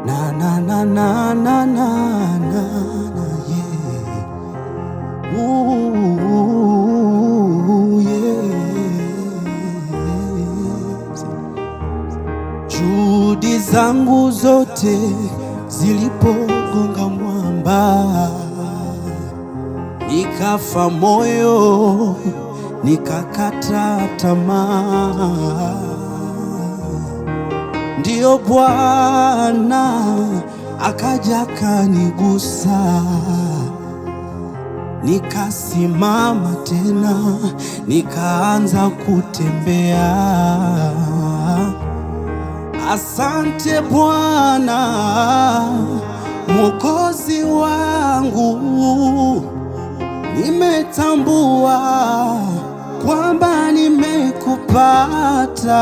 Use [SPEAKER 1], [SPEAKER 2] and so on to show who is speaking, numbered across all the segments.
[SPEAKER 1] Na na na na na na na na yeah. Ooh, yes. Juhudi zangu zote zilipogonga mwamba, nikafa moyo, nikakata tamaa. Ndiyo Bwana akaja kanigusa, nikasimama tena, nikaanza kutembea. Asante Bwana Mwokozi wangu, nimetambua kwamba nimekupata.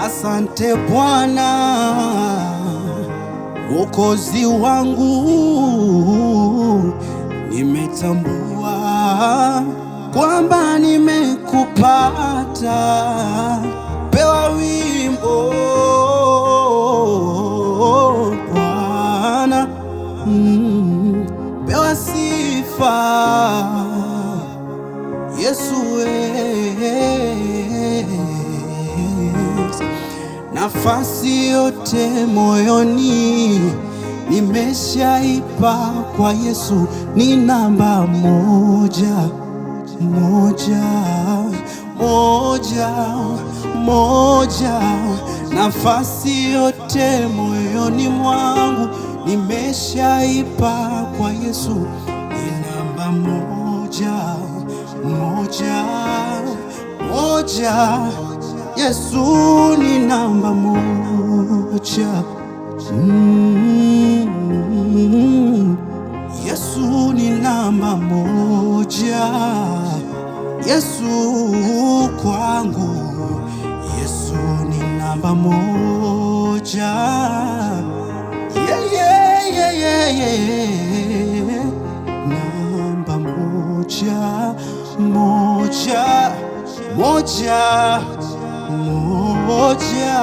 [SPEAKER 1] Asante Bwana Mwokozi wangu, nimetambua kwamba nimekupata. Pewa wimbo Bwana, pewa sifa Yesu. Nafasi yote moyoni nimeshaipa kwa Yesu, ni namba moja, moja, moja, moja. Nafasi yote moyoni mwangu nimeshaipa kwa Yesu, ni namba moja, moja, moja. Yesu ni namba moja. Yesu ni namba moja. Yesu kwangu, Yesu ni namba moja. Yeah, yeah, yeah, yeah, yeah. Namba moja, moja, moja, moja.